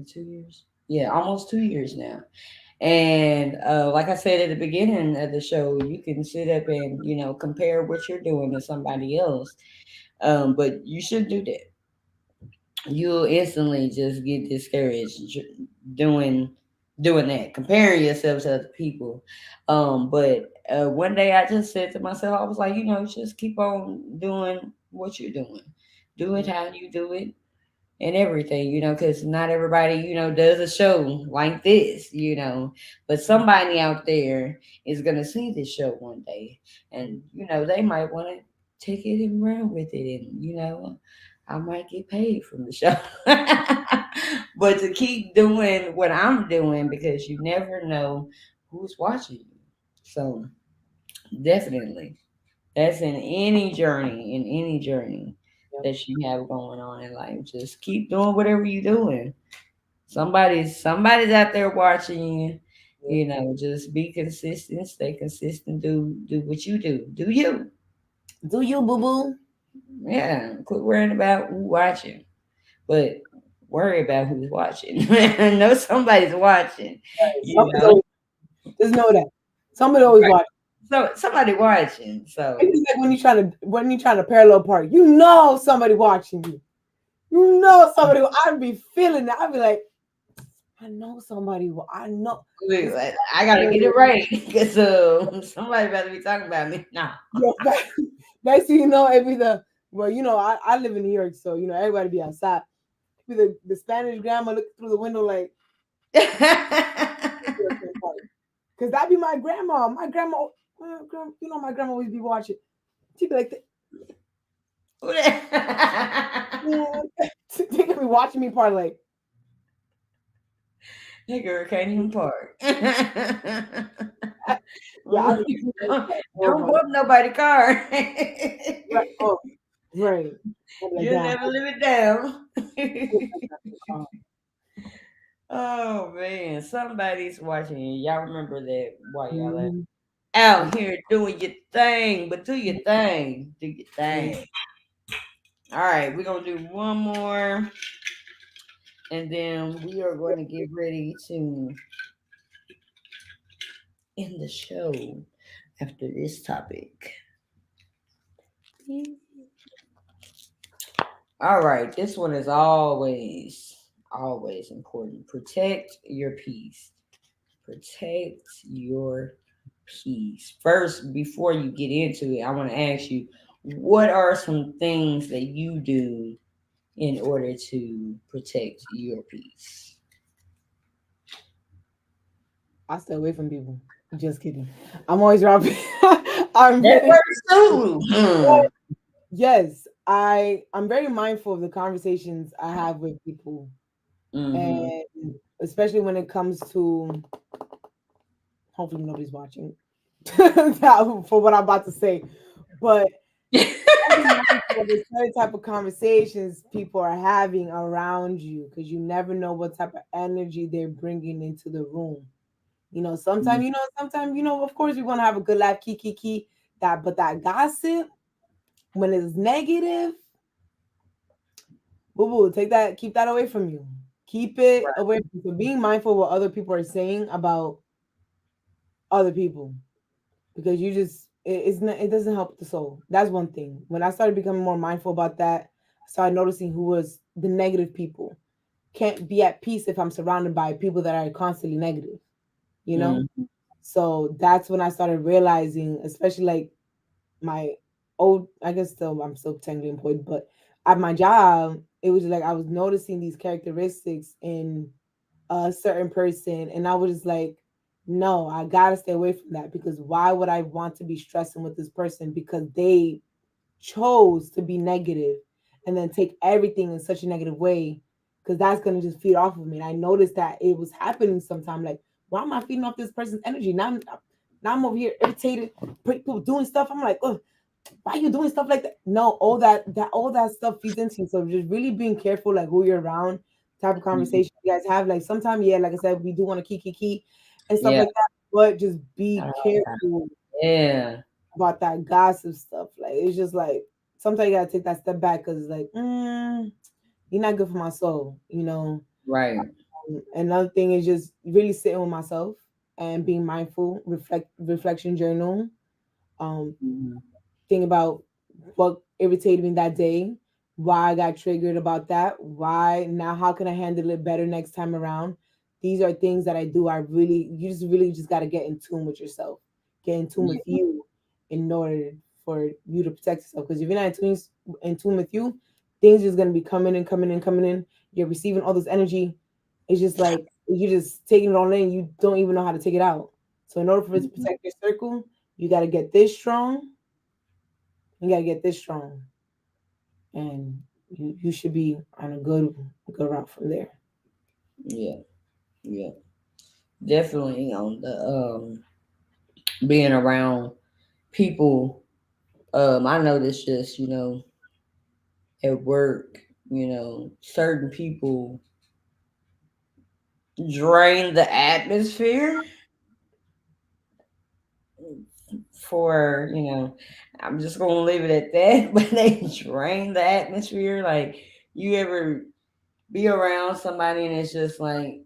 2 years? Yeah, almost 2 years now. And like I said at the beginning of the show, you can sit up and compare what you're doing to somebody else. But you should do that. You'll instantly just get discouraged doing doing that, comparing yourself to other people. But one day I just said to myself, I was like, just keep on doing what you're doing. Do it how you do it and everything, because not everybody, does a show like this. But somebody out there is going to see this show one day and, they might want to take it and run with it. And, I might get paid from the show. But to keep doing what I'm doing because you never know who's watching you. So definitely. That's in any journey Yep. that you have going on in life. Just keep doing whatever you're doing. Somebody's out there watching you. Yep. Just be consistent, stay consistent, do what you do. Do you. Do you, boo boo? Yeah. Quit worrying about who watching. But worry about who's watching. I know somebody's watching, you Somebody's know. always, just know that. Somebody always Right. watching. So somebody watching. It's So just like when you trying to parallel park, you know somebody watching you. You know somebody. I'd be feeling that. I'd be like, I know somebody. I know look, this. I gotta get it right because somebody better be talking about me now. Yeah, next thing you know, it be the well, I live in New York, so everybody be outside. It be the Spanish grandma look through the window like, because that be my grandma. My grandma, my grandma always be watching. She be like, yeah, they could be watching me parlay. That girl can't even park. Yeah, I Don't be oh don't my, bump nobody car. right, oh, right. I be like, You'll damn. never live it down. Uh, Oh man, somebody's watching you. Y'all remember that while y'all are mhm, out here doing your thing, but do your thing. Do your mhm. thing. All right, we're gonna do one more and then we are going to get ready to end the show after this topic. All right, this one is always important. Protect your peace. Protect your peace. First, before you get into it, I want to ask you, what are some things that you do in order to protect your peace. I stay away from people. Just kidding. I'm always around I'm That very works too. yes, I'm very mindful of the conversations I have with people, Mm-hmm. and especially when it comes to, hopefully nobody's watching for what I'm about to say, but gotta be mindful of the certain type of conversations people are having around you, because you never know what type of energy they're bringing into the room. Sometimes, of course, we want to have a good laugh, key, but that gossip, when it's negative, boo boo, take that, keep that away from you. Keep it away from you. So being mindful of what other people are saying about other people, because it doesn't help the soul. That's one thing. When I started becoming more mindful about that, I started noticing who was the negative people. Can't be at peace if I'm surrounded by people that are constantly negative, you know? Mm-hmm. So that's when I started realizing, especially like my old, I guess still I'm still technically employed, but at my job, it was like I was noticing these characteristics in a certain person, and I was just like, no, I gotta stay away from that, because why would I want to be stressing with this person because they chose to be negative and then take everything in such a negative way, because that's gonna just feed off of me. And I noticed that it was happening sometime. Like, why am I feeding off this person's energy? Now I'm over here irritated, people doing stuff. I'm like, oh, why are you doing stuff like that? No, all that stuff feeds into you. So just really being careful, like who you're around, type of Mm-hmm. conversation you guys have. Like sometimes, yeah, like I said, we do want to key and stuff Yeah. like that, but just be Uh, careful yeah. about that gossip stuff. Like it's just like sometimes you gotta take that step back, because it's like, you're not good for my soul, you know. Right. Another thing is just really sitting with myself and being mindful, reflection journal. Um, Mm-hmm. think about what irritated me that day, why I got triggered about that, why now, how can I handle it better next time around. These are things that I do. You just really just got to get in tune with yourself, get in tune with Yeah. you, in order for you to protect yourself. Because if you're not in tune with you, things just gonna be coming in, coming in, coming in. You're receiving all this energy. It's just like you just taking it all in. You don't even know how to take it out. So in order for it to Mhm. protect your circle, you got to get this strong. You got to get this strong, and you should be on a good route from there. Yeah. Yeah. Definitely on the being around people. I noticed just, at work, certain people drain the atmosphere for, I'm just gonna leave it at that, but they drain the atmosphere. Like you ever be around somebody and it's just like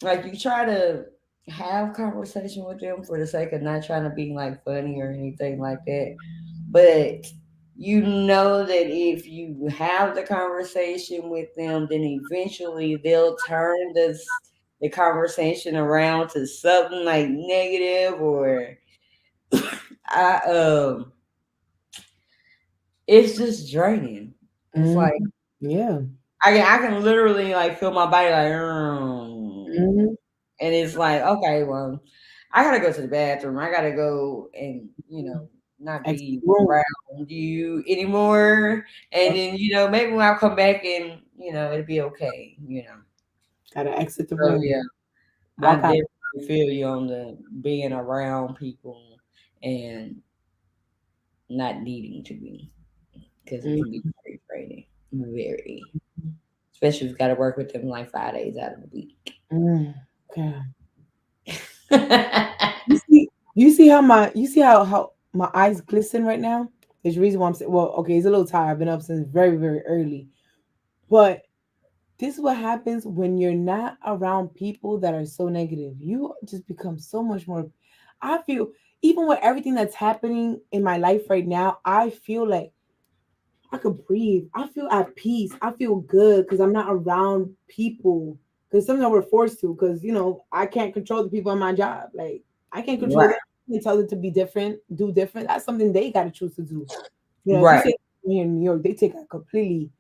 you try to have conversation with them for the sake of not trying to be like funny or anything like that. But you know that if you have the conversation with them, then eventually they'll turn the conversation around to something like negative or I it's just draining. It's Mhm. like Yeah. I can literally like feel my body like Mhm. and it's like, okay, well, I gotta go to the bathroom. I gotta go and, not Exit be the room. around you anymore. And then, maybe when I come back and, it'll be okay. Gotta exit the So room. yeah, I Walk out. definitely feel you on the being around people and not needing to be because it Mhm. can be very draining. Very. Especially if you gotta work with them like 5 days out of the week. Mm. Okay. You see how my eyes glisten right now? There's a reason why I'm saying, well, okay, it's a little tired. I've been up since very, very early. But this is what happens when you're not around people that are so negative. You just become so much more. I feel, even with everything that's happening in my life right now, I feel like I could breathe. I feel at peace. I feel good because I'm not around people. Because sometimes we're forced to. Because I can't control the people in my job. Like I can't control Right. them. I can tell them to be different, do different. That's something they got to choose to do. If you Right. say here in New York, they take a completely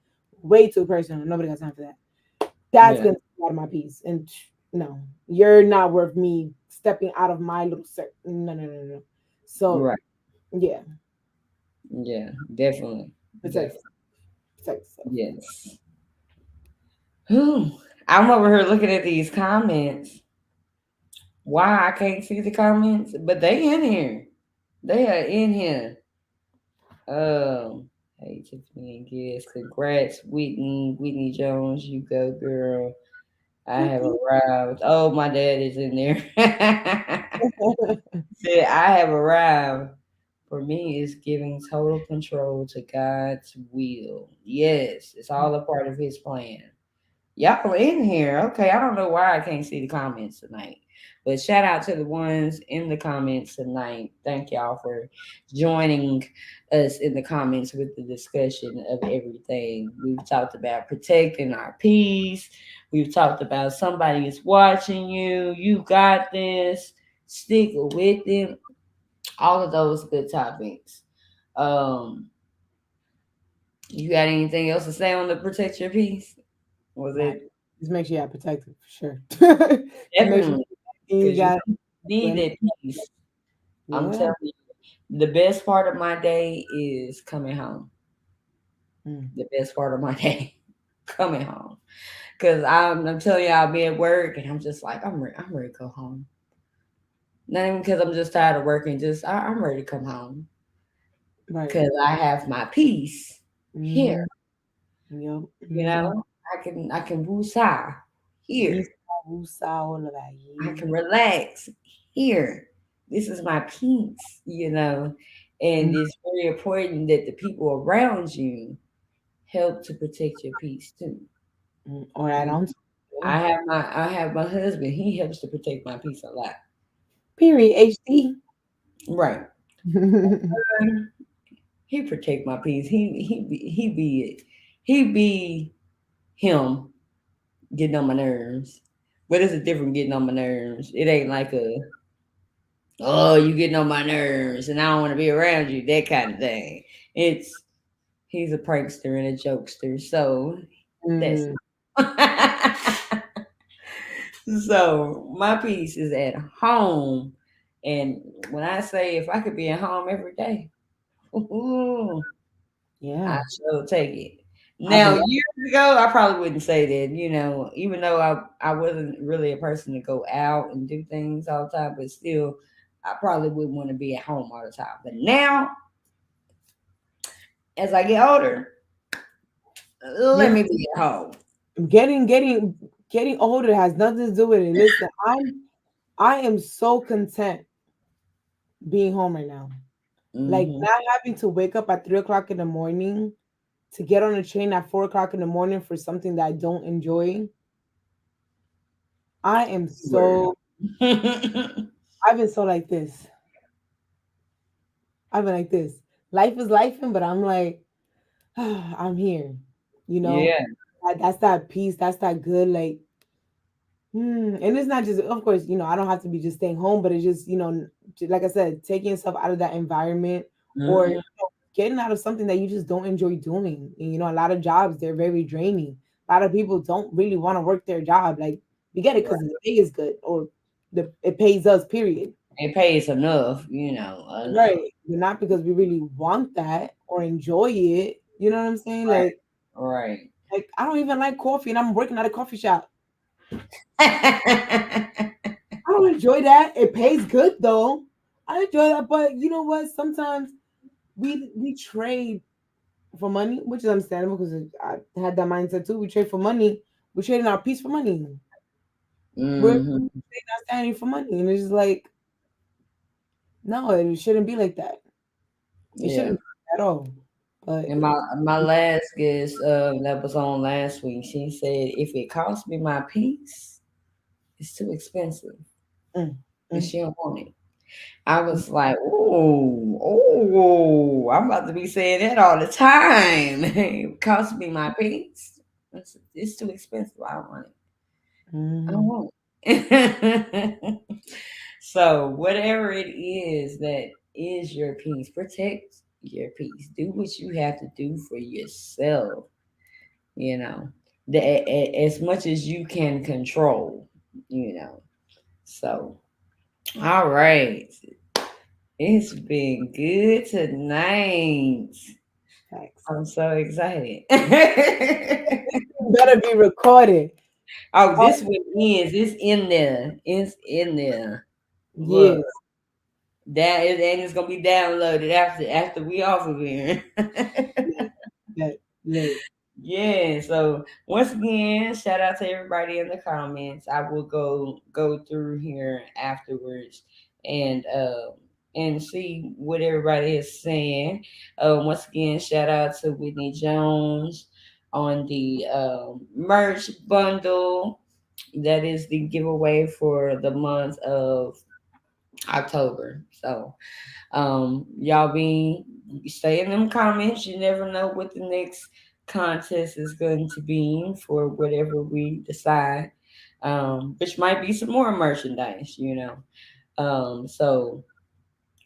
way too personal. Nobody got time for that. That's Yeah. gonna take out of my peace. And no, you're not worth me stepping out of my little circle. No, no, no, no. So Right. yeah, Yeah. Definitely. protect, Definitely. protect yourself. Yes. Whew. I'm over here looking at these comments. Why I can't see the comments? But they in here. They are in here. Hey Tiffany and Giz, congrats, Whitney. Whitney Jones, you go girl. I Thank have you. arrived. Oh, my dad is in there. Said I have arrived. For me, it's giving total control to God's will. Yes, it's all a part of His plan. Y'all in here. Okay, I don't know why I can't see the comments tonight. But shout out to the ones in the comments tonight. Thank y'all for joining us in the comments with the discussion of everything. We've talked about protecting our peace. We've talked about somebody is watching you. You got this. Stick with it. All of those good topics. Um, you got anything else to say on the protect your peace? Was Nah, it just make sure you have protected for sure. Just make sure definitely? you Because you got need plenty. that peace. I'm Yeah. telling you, the best part of my day is coming home. Mm, The best part of my day, coming home. Because I'm telling you, I'll be at work and I'm just like, I'm ready to go home. Not even because I'm just tired of working, just I'm ready to come home. right. Because I have my peace here. Mm-hmm. Yep. You Mm-hmm. know, I can woosah here. Wusa all of that. I Yeah. can relax here. This is my peace, you know. And Mm, it's very important that the people around you help to protect your peace too. all right. You- On. Yeah. I have my husband. He helps to protect my peace a lot. Period. HD. Right. He protect my peace. He be him getting on my nerves. But it's a different getting on my nerves. It ain't like a oh, you getting on my nerves and I don't want to be around you, that kind of thing. It's he's a prankster and a jokester, so that's Mm, so my piece is at home. And when I say if I could be at home every day, ooh, yeah. I sure take it. I Now, believe. years ago, I probably wouldn't say that, even though I wasn't really a person to go out and do things all the time, but still, I probably wouldn't want to be at home all the time. But now, as I get older, You let me be at home. getting older has nothing to do with it. Listen, I am so content being home right now. Like Hmm. not having to wake up at 3 o'clock in the morning to get on a train at 4 o'clock in the morning for something that I don't enjoy. I am Word. so I've been so like this. I've been like this. Life is life, but I'm like, I'm here. You know, Yeah. that's that peace. That's that good. Like, and it's not just, of course, I don't have to be just staying home, but it's just, like I said, taking yourself out of that environment or Hmm. getting out of something that you just don't enjoy doing. And, a lot of jobs, they're very draining. A lot of people don't really want to work their job. Like, we get it Right. because the pay is good or it pays us, period. It pays enough, enough. Right. Not because we really want that or enjoy it. You know what I'm saying? Right. Like I don't even like coffee and I'm working at a coffee shop. Right. I don't enjoy that. It pays good though. I enjoy that, but you know what? Sometimes we trade for money, which is understandable because I had that mindset too. We trade for money. We're trading our peace for money. We're Hmm. trading our sanity for money, and it's just like no, it shouldn't be like that. It Yeah. shouldn't be at all. But And my last guest that was on last week, she said if it costs me my peace, it's too expensive, mm, and mm, she don't want it. I mm, was like, oh, I'm about to be saying that all the time. It costs me my peace. It's too expensive. I don't want it. I don't mm. want it. So whatever it is that is your peace, protect your peace. Do what you have to do for yourself. you know, as much as you can control, you know. So, all right. It's been good tonight. Facts. I'm so excited. Better be recorded. Oh, Oh, this one is. It's in there. It's in there. Look, yes. that is, and it's gonna be downloaded after we off of here. Lit. Lit. Yeah. So once again, shout out to everybody in the comments. I will go through here afterwards and see what everybody is saying. Once again, shout out to Whitney Jones on the merch bundle. That is the giveaway for the month of October. So y'all be stay in them comments. You never know what the next contest is going to be for whatever we decide. Which might be some more merchandise, you know. So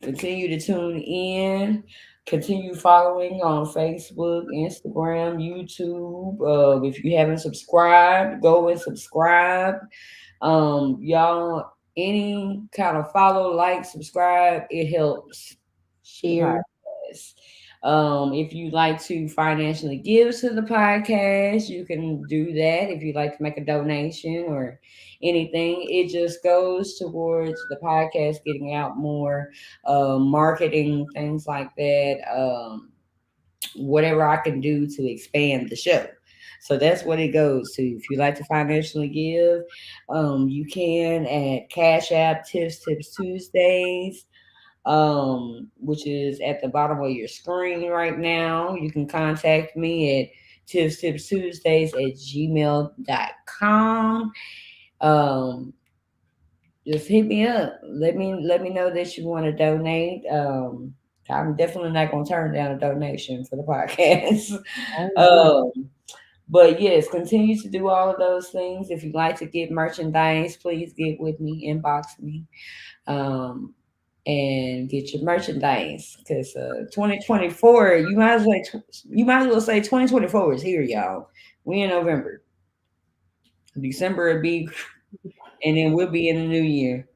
continue to tune in. Continue following on Facebook, Instagram, YouTube. If you haven't subscribed, go and subscribe. Y'all, any kind of follow, like, subscribe, it helps the Share. podcast. If you'd like to financially give to the podcast, you can do that. If you'd like to make a donation or anything, it just goes towards the podcast getting out more, marketing, things like that. Whatever I can do to expand the show. So that's what it goes to. If you like to financially give, you can at Cash App Tips Tuesdays, which is at the bottom of your screen right now. You can contact me at Tips Tuesdays at gmail.com. Um, just hit me up. Let me know that you want to donate. I'm definitely not gonna turn down a donation for the podcast. Oh, yeah. um, but yes, continue to do all of those things. If you'd like to get merchandise, please get with me, inbox me, um, and get your merchandise. Cause 2024, you might as well say 2024 is here, y'all. We in November. December will be, and then we'll be in the new year.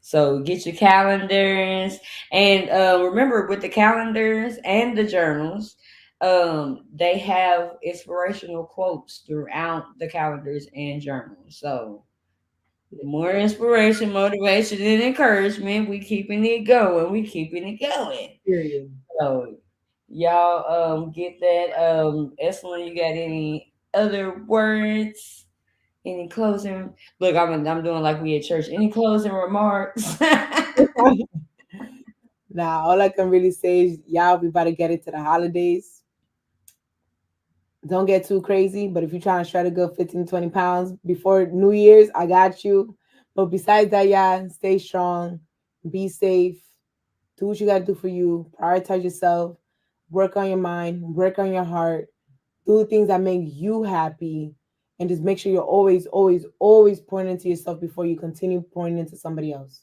So get your calendars and remember with the calendars and the journals, they have inspirational quotes throughout the calendars and journals. So more inspiration, motivation, and encouragement. We keeping it going. We keeping it going. Period. So y'all get that. Esselyn, you got any other words? Any closing? Look, I'm doing like we at church. Any closing remarks? Now, all I can really say is, y'all, we about to get into the holidays. Don't get too crazy, but if you're trying to shred a good 15, 20 pounds before New Year's, I got you. But besides that, yeah, stay strong, be safe, do what you got to do for you, prioritize yourself, work on your mind, work on your heart, do things that make you happy, and just make sure you're always, always, always pouring into yourself before you continue pouring into somebody else.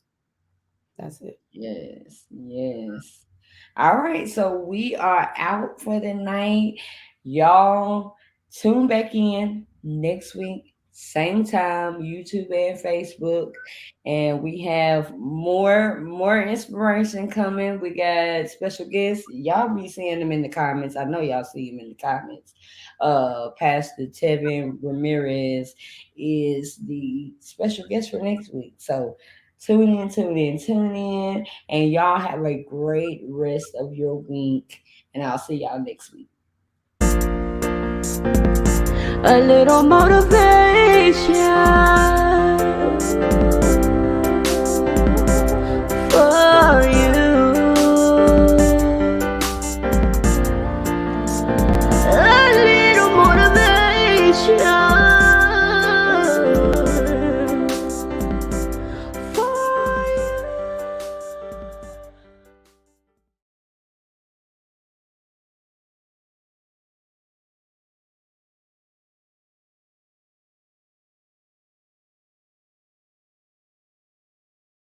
That's it. Yes, yes. All right, so we are out for the night. Y'all tune back in next week, same time, YouTube and Facebook. And we have more inspiration coming. We got special guests. Y'all be seeing them in the comments. I know y'all see them in the comments. Pastor Tevin Ramirez is the special guest for next week. So tune in. And y'all have a great rest of your week. And I'll see y'all next week. A little motivation for you.